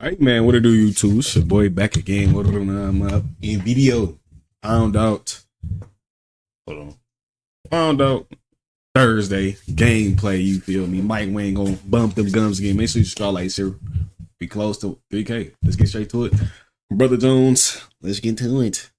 All right, man. What it do, YouTube? It's your boy back again. What I'm up in video. Found out. Hold on. Found out Thursday gameplay. You feel me? Mike Wayne gonna bump them gums again. Make sure you subscribe, like, share. Be close to 3K. Let's get straight to it, Brother Jones. Let's get to it.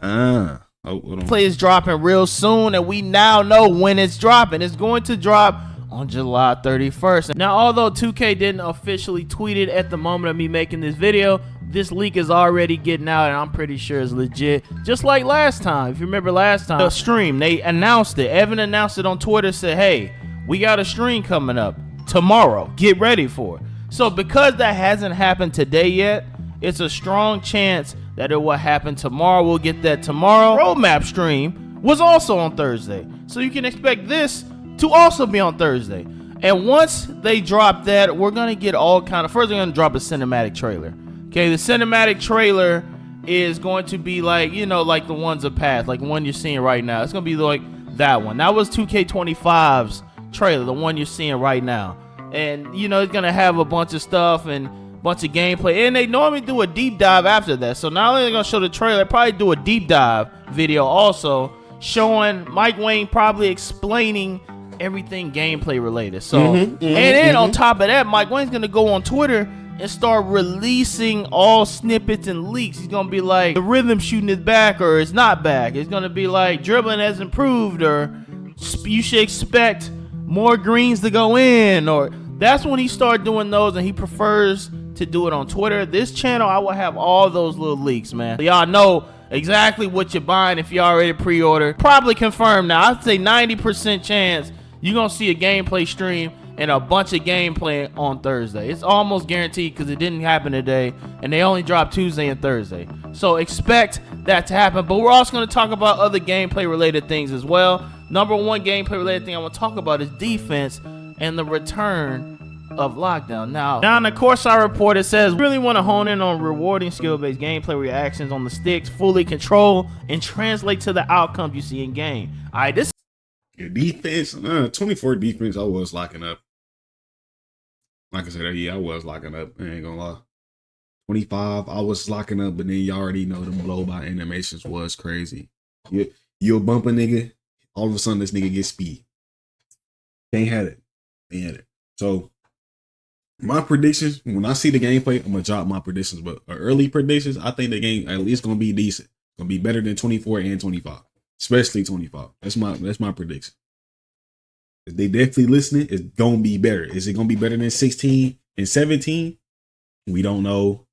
Hold on. Play is dropping real soon, and we now know when it's dropping. It's going to drop on July 31st. Now, although 2K didn't officially tweet it at the moment of me making this video, this leak is already getting out, and I'm pretty sure it's legit. Just like last time. If you remember last time, the stream, they announced it. Evan announced it on Twitter, said, hey, we got a stream coming up tomorrow. Get ready for it. So because that hasn't happened today yet, it's a strong chance that it will happen tomorrow. We'll get that tomorrow. Roadmap stream was also on Thursday. So you can expect this to also be on Thursday. And once they drop that, we're going to get all kind of... First, they're going to drop a cinematic trailer. Okay, the cinematic trailer is going to be like, you know, like the ones of past, like the one you're seeing right now. It's going to be like that one. That was 2K25's trailer, the one you're seeing right now. And, you know, it's going to have a bunch of stuff and a bunch of gameplay. And they normally do a deep dive after that. So not only are they going to show the trailer, they probably do a deep dive video also showing Mike Wayne probably explaining everything gameplay related. So, and then on top of that, Mike Wayne's going to go on Twitter and start releasing all snippets and leaks. He's going to be like, the rhythm shooting is back or it's not back. It's going to be like, dribbling has improved, or you should expect more greens to go in, or that's when he started doing those, and he prefers to do it on Twitter. This channel, I will have all those little leaks, man. So y'all know exactly what you're buying if you already pre-ordered. Probably confirmed now. I'd say 90% chance you're going to see a gameplay stream and a bunch of gameplay on Thursday. It's almost guaranteed because it didn't happen today, and they only dropped Tuesday and Thursday. So expect that to happen. But we're also going to talk about other gameplay related things as well. Number one gameplay related thing I want to talk about is defense and the return of lockdown. Now in the Corsair report, it says really want to hone in on rewarding skill-based gameplay reactions on the sticks, fully control and translate to the outcomes you see in game. All right, this defense, 24 defense, I was locking up. Like I said, yeah, I was locking up. I ain't gonna lie. 25, I was locking up, but then you already know the blow by animations was crazy. You'll bump a nigga, all of a sudden this nigga gets speed. Can't have it. Ain't had it. So my predictions, when I see the gameplay, I'm gonna drop my predictions. But early predictions, I think the game at least gonna be decent. Gonna be better than 24 and 25. Especially 25. That's my prediction. If they definitely listening, it's gonna be better. Is it gonna be better than 16 and 17? We don't know.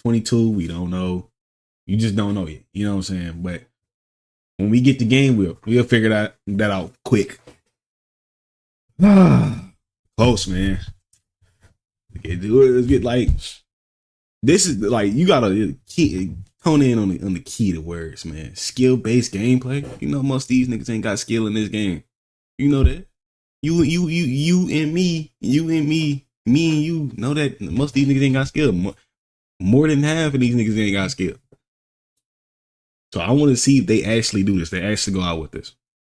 22, we don't know. You just don't know yet. You know what I'm saying? But when we get the game, we'll figure that out quick. Close, man. Okay, let's get like this is like you gotta hone in on the key to words, man. Skill-based gameplay. You know most of these niggas ain't got skill in this game. You know that. You and me, me and you know that most of these niggas ain't got skill. More than half of these niggas ain't got skill. So I want to see if they actually do this. They actually go out with this.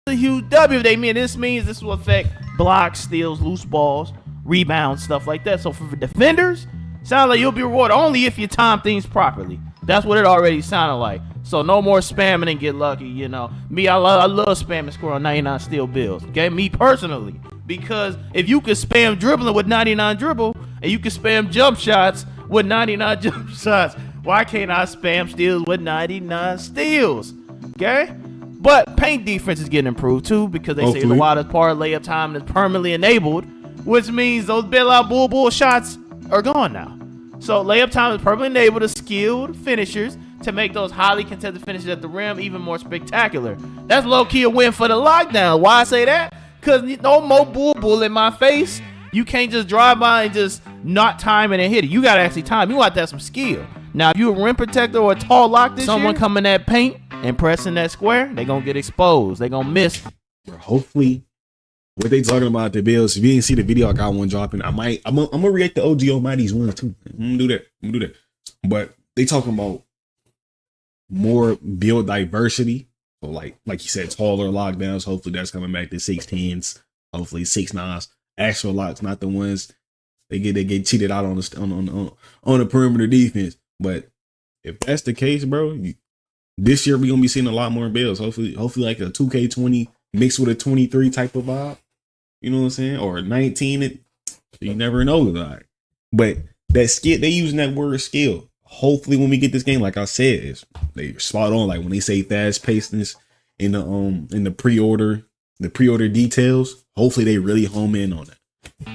A huge W. They mean this means this will affect blocks, steals, loose balls, rebounds, stuff like that. So for defenders, sounds like you'll be rewarded only if you time things properly. That's what it already sounded like. So no more spamming and get lucky, you know. Me, I love spamming score on 99 steal bills. Okay, me personally. Because if you can spam dribbling with 99 dribble, and you can spam jump shots with 99 jump shots, why can't I spam steals with 99 steals? Okay? But paint defense is getting improved too, because they say the wildest part layup time is permanently enabled, which means those bailout bull shots are gone now. So layup time is permanently enabled to skilled finishers to make those highly contested finishes at the rim even more spectacular. That's low-key a win for the lockdown. Why I say that? Because no more bull in my face. You can't just drive by and just not time it and hit it. You got to actually time. You got to have some skill. Now, if you're a rim protector or a tall lock this someone coming at paint and pressing that square, they're going to get exposed. They're going to miss. Hopefully, what they talking about the Bills, if you didn't see the video, I got one dropping. I'm going to react to OG Almighty's one too. I'm going to do that. But they talking about more build diversity. So like you said, taller lockdowns. Hopefully that's coming back to 6'10s. Hopefully 6'9s. Actual locks, not the ones They get cheated out on the perimeter defense. But if that's the case, bro, this year we gonna be seeing a lot more builds. Hopefully like a 2K20 mixed with a 23 type of vibe. You know what I'm saying? Or a 19. You never know, like. But that skill, they using that word skill. Hopefully when we get this game, like I said, they spot on. Like when they say fast pacedness in the pre-order details, hopefully they really home in on it.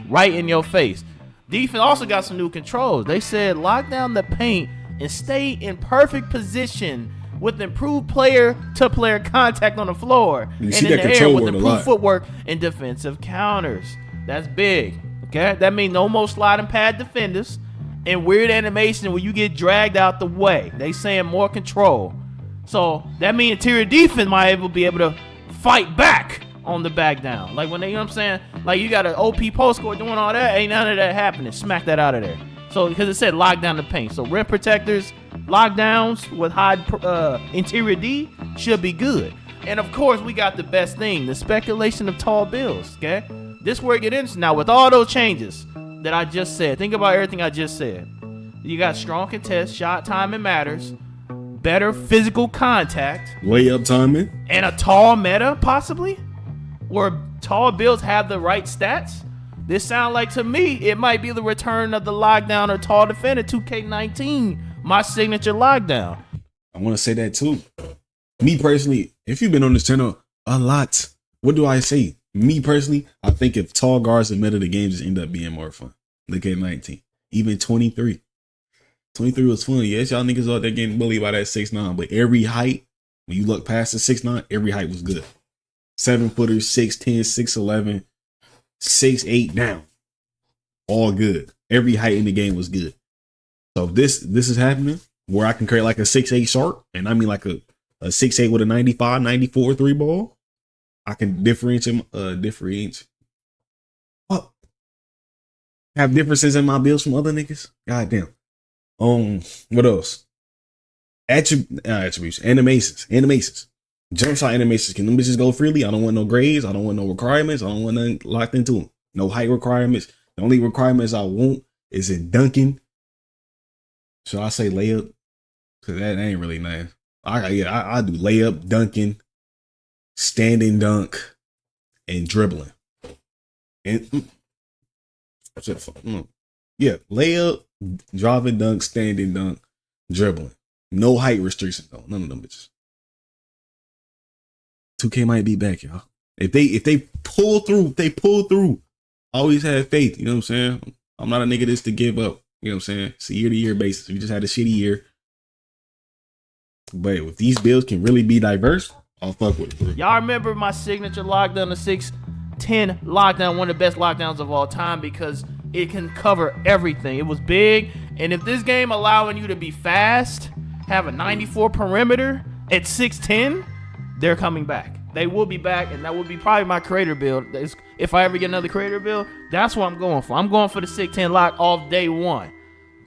Right in your face. Defense also got some new controls. They said lock down the paint and stay in perfect position with improved player-to-player contact on the floor and in the air with improved footwork and defensive counters. That's big. Okay, that means no more sliding pad defenders and weird animation where you get dragged out the way. They saying more control. So that means interior defense might be able to fight back on the back down. Like when they, you know what I'm saying? Like you got an OP post score doing all that, ain't none of that happening. Smack that out of there. So because it said lock down the paint. So rim protectors, lockdowns with high interior D should be good. And of course we got the best thing, the speculation of tall builds. Okay, this where it get interesting now with all those changes that I just said. Think about everything I just said. You got strong contest, shot timing matters, better physical contact, layup timing, and a tall meta possibly, where tall builds have the right stats. This sound like to me it might be the return of the lockdown or tall defender 2K19, my signature lockdown. I want to say that too. Me personally, if you've been on this channel a lot, what do I say? Me personally, I think if tall guards and meta the games just end up being more fun. Look at 19, even 23. 23 was fun. Yes, y'all niggas out there getting bullied by that 6'9", but every height, when you look past the 6'9", every height was good. 7-footers, 6'10", 6'11", 6'8" down. All good. Every height in the game was good. So if this is happening where I can create like a 6'8" sharp, and I mean like a 6'8" with a 95, 94 3 ball, I can differentiate. What? Have differences in my builds from other niggas? God damn. What else? Attributes, animations. Jump shot animations. Can them bitches go freely? I don't want no grades. I don't want no requirements. I don't want nothing locked into them. No height requirements. The only requirements I want is in dunking. Should I say layup? Cause that ain't really nice. I do layup, dunking, standing dunk, and dribbling. And yeah, layup, driving dunk, standing dunk, dribbling. No height restriction though. None of them bitches. 2K might be back, y'all. If they pull through, always have faith. You know what I'm saying? I'm not a nigga that's to give up. You know what I'm saying? It's a year-to-year basis. We just had a shitty year. But if these builds can really be diverse, I'll fuck with it, bro. Y'all remember my signature lockdown, the 6'10" lockdown, one of the best lockdowns of all time because it can cover everything. It was big. And if this game allowing you to be fast, have a 94 perimeter at 6'10", they're coming back. They will be back, and that will be probably my creator build. If I ever get another creator build, that's what I'm going for. I'm going for the 6'10" lock off day one.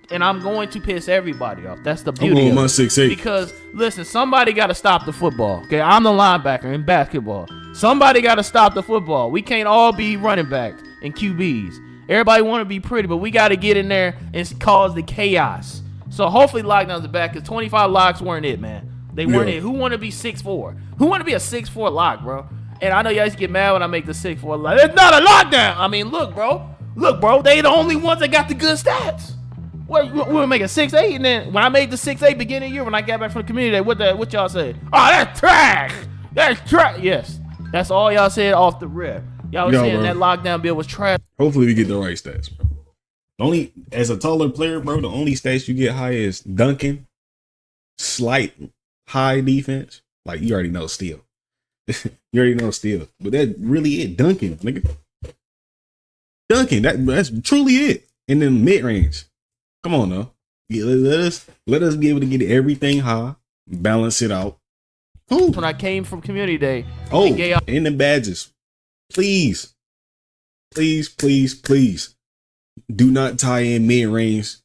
And I'm going to piss everybody off. That's the beauty of it. 6'8". Because, listen, somebody got to stop the football. Okay, I'm the linebacker in basketball. Somebody got to stop the football. We can't all be running backs and QBs. Everybody want to be pretty, but we got to get in there and cause the chaos. So hopefully lockdowns are back, because 25 locks weren't it, man. They weren't it. Who want to be 6'4"? Who want to be a 6'4" lock, bro? And I know y'all used to get mad when I make the 6'4" lock. It's not a lockdown. I mean, look, bro. They the only ones that got the good stats. We'll make a 6'8", and then when I made the 6'8" beginning of the year, when I got back from the community day, what y'all say? Oh, that's trash. That's trash. Yes, that's all y'all said off the rip. Y'all was saying that lockdown bill was trash. Hopefully we get the right stats, bro. Only as a taller player, bro, the only stats you get high is dunking, slight high defense. Like you already know steal. You already know steal. But that really it. Dunking, nigga. Dunking. That's truly it. And then mid range. Come on now. Yeah, let us be able to get everything high, balance it out. Cool. When I came from community day. Oh, and the badges. Please. Do not tie in mid range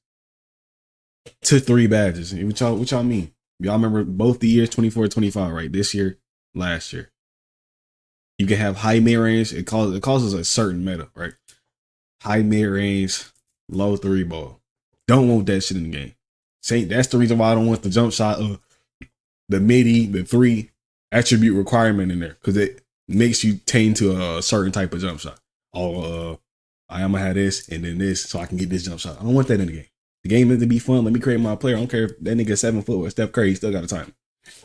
to 3 badges. What y'all mean? Y'all remember both the years 24 25, right? This year, last year. You can have high mid range. It causes a certain meta, right? High mid range, low 3 ball. Don't want that shit in the game. That's the reason why I don't want the jump shot of the midi, the 3 attribute requirement in there, because it makes you tame to a certain type of jump shot. I'm gonna have this and then this so I can get this jump shot. I don't want that in the game. The game is to be fun. Let me create my player. I don't care if that nigga 7 foot with Steph Curry, he still got a time.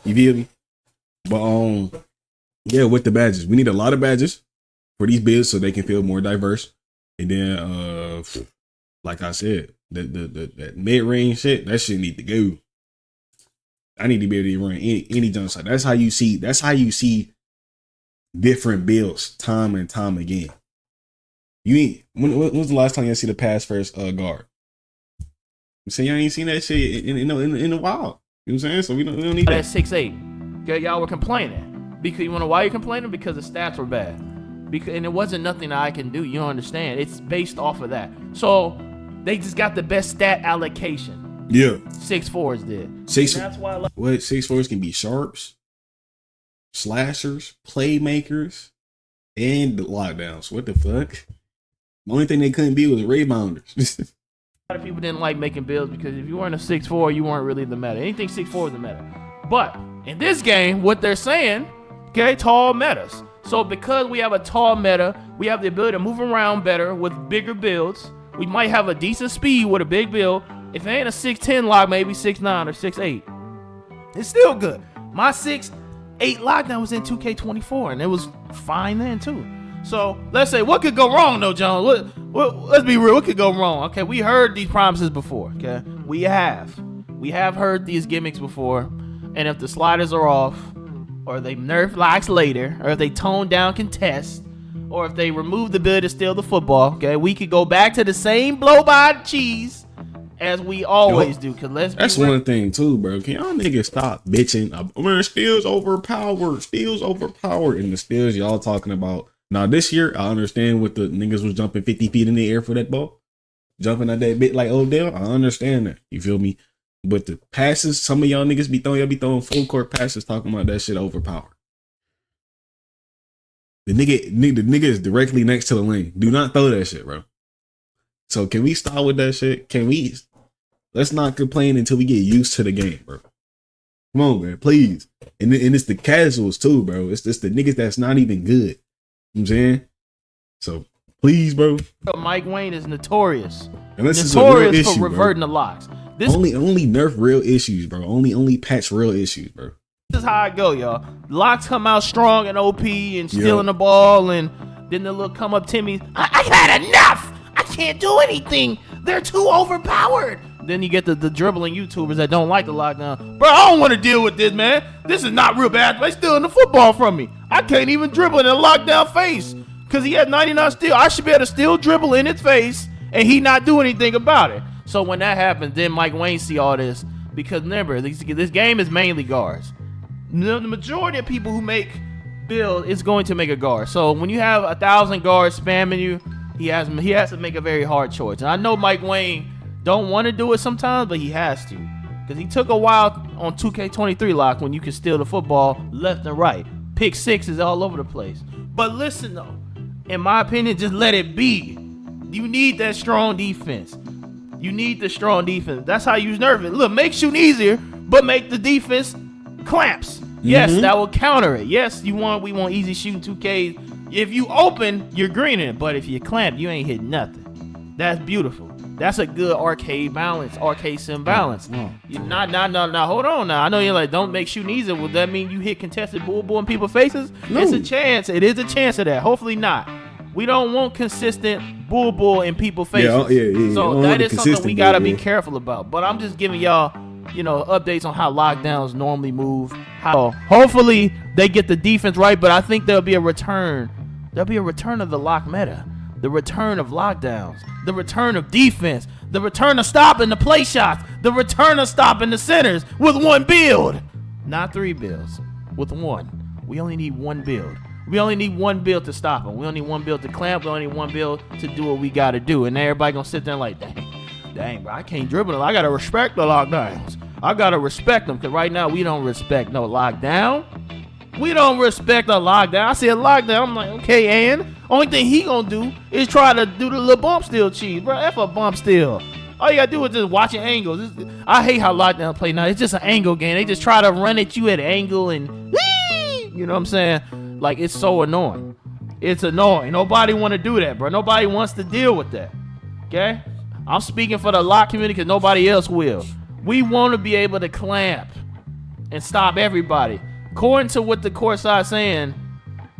You feel me? But yeah, with the badges, we need a lot of badges for these builds so they can feel more diverse. And then like I said, that mid range shit, that shit need to go. I need to be able to run any jump shot. That's how you see different builds time and time again. When's the last time you see the pass first guard? You say you ain't seen that shit in a while. You know what I'm saying? So we don't need that. That's 6'8". Okay, y'all were complaining. Because you wanna why you complaining? Because the stats were bad. And it wasn't nothing that I can do. You don't understand. It's based off of that. So they just got the best stat allocation. Yeah. 6'4s did. That's why 6'4s can be sharps, slashers, playmakers, and the lockdowns. What the fuck? The only thing they couldn't be was rebounders. A lot of people didn't like making builds because if you weren't a 6'4", you weren't really the meta. Anything 6'4 is the meta. But in this game, what they're saying, okay, tall metas. So because we have a tall meta, we have the ability to move around better with bigger builds. We might have a decent speed with a big build. If it ain't a 6'10 lock, maybe 6'9 or 6'8. It's still good. My 6'8 lockdown was in 2K24, and it was fine then too. So let's say, what could go wrong though, John? Let's be real. What could go wrong? Okay, we heard these promises before. Okay, we have heard these gimmicks before, and if the sliders are off, or they nerf locks later, or if they tone down contest, or if they remove the ability to steal the football, okay, we could go back to the same blow by cheese as we always do. Cause that's one thing too, bro. Can y'all niggas stop bitching? Man, steals overpowered, and the steals y'all talking about. Now this year, I understand what the niggas was jumping 50 feet in the air for that ball, jumping at that bit like Odell. I understand that. You feel me? But the passes, some of y'all niggas be throwing full court passes talking about that shit overpowered. The nigga is directly next to the lane. Do not throw that shit, bro. So can we start with that shit? Let's not complain until we get used to the game, bro. Come on, man, please. And it's the casuals too, bro. It's just the niggas that's not even good. You know what I'm saying? So please, bro. Mike Wayne is notorious. Notorious for reverting the locks. Only nerf real issues, bro. Only patch real issues, bro. This is how I go, y'all. Locks come out strong and OP and stealing the ball, and then the little come up Timmy. I had enough. I can't do anything. They're too overpowered. Then you get the dribbling YouTubers that don't like the lockdown. Bro, I don't want to deal with this, man. This is not real bad. They stealing the football from me. I can't even dribble in a lockdown face because he had 99 steal. I should be able to still dribble in his face, and he not do anything about it. So when that happens, then Mike Wayne see all this, because remember, this game is mainly guards. The majority of people who make build is going to make a guard. So when you have 1,000 guards spamming you, he has to make a very hard choice. And I know Mike Wayne don't want to do it sometimes, but he has to, because he took a while on 2K23 lock when you can steal the football left and right. Pick sixes all over the place. But listen though, in my opinion, just let it be. You need that strong defense. You need the strong defense. That's how you nerf it. Look, make shooting easier, but make the defense clamps. Yes, that will counter it. Yes, we want easy shooting 2K. If you open, you're greening. But if you clamp, you ain't hitting nothing. That's beautiful. That's a good arcade balance, arcade sim balance. You now hold on now. I know you're like, don't make shooting easy. Will that mean you hit contested bull in people's faces? No. It's a chance. It is a chance of that. Hopefully not. We don't want consistent bull in people's faces. Yeah. So that is something we gotta be careful about. But I'm just giving y'all, updates on how lockdowns normally move. Hopefully they get the defense right, but I think there'll be a return. There'll be a return of the lock meta. The return of lockdowns, the return of defense, the return of stopping the play shots, the return of stopping the centers with one build. Not 3 builds, with one. We only need one build. We only need one build to stop them. We only need one build to clamp. We only need one build to do what we got to do. And everybody going to sit there like, dang, bro, I can't dribble them. I got to respect the lockdowns. I got to respect them, because right now we don't respect no lockdown. We don't respect a lockdown. I see a lockdown. I'm like, okay, and only thing he gonna do is try to do the little bump steal cheese, bro. F a bump steal. All you gotta do is just watching angles. I hate how lockdown play now. It's just an angle game. They just try to run at you at an angle and you know what I'm saying? Like, it's so annoying. It's annoying. Nobody want to do that, bro. Nobody wants to deal with that. Okay? I'm speaking for the lock community because nobody else will. We want to be able to clamp and stop everybody. According to what the court side saying,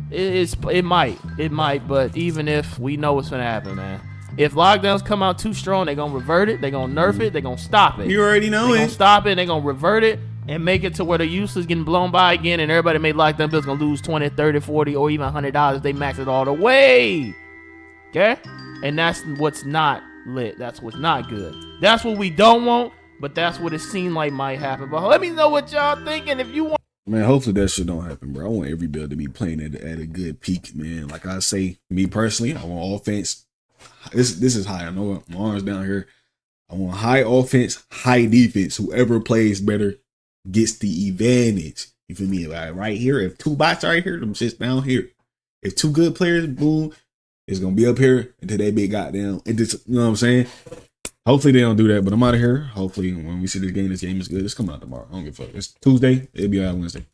it might, but even if, we know what's gonna happen, man. If lockdowns come out too strong, they're gonna revert it, they're gonna nerf it, they're gonna stop it. You already know They're it. gonna stop it, they're gonna revert it and make it to where the use is getting blown by again, and everybody made lockdown bills gonna lose 20, 30, 40, or even $100 if they max it all the way. Okay? And that's what's not lit. That's what's not good. That's what we don't want, but that's what it seemed like might happen. But let me know what y'all thinking. If you want, Man, hopefully that shit don't happen, bro. I want every build to be playing at a good peak, man. Like I say, me personally, I want offense. This is high. I know my arms down here. I want high offense, high defense. Whoever plays better gets the advantage. You feel me? Like right here, if two bots right here, them shit's down here. If two good players, boom, it's gonna be up here until they be goddamn. It just, you know what I'm saying? Hopefully they don't do that, but I'm out of here. Hopefully when we see this game is good. It's coming out tomorrow. I don't give a fuck. It's Tuesday. It'll be out Wednesday.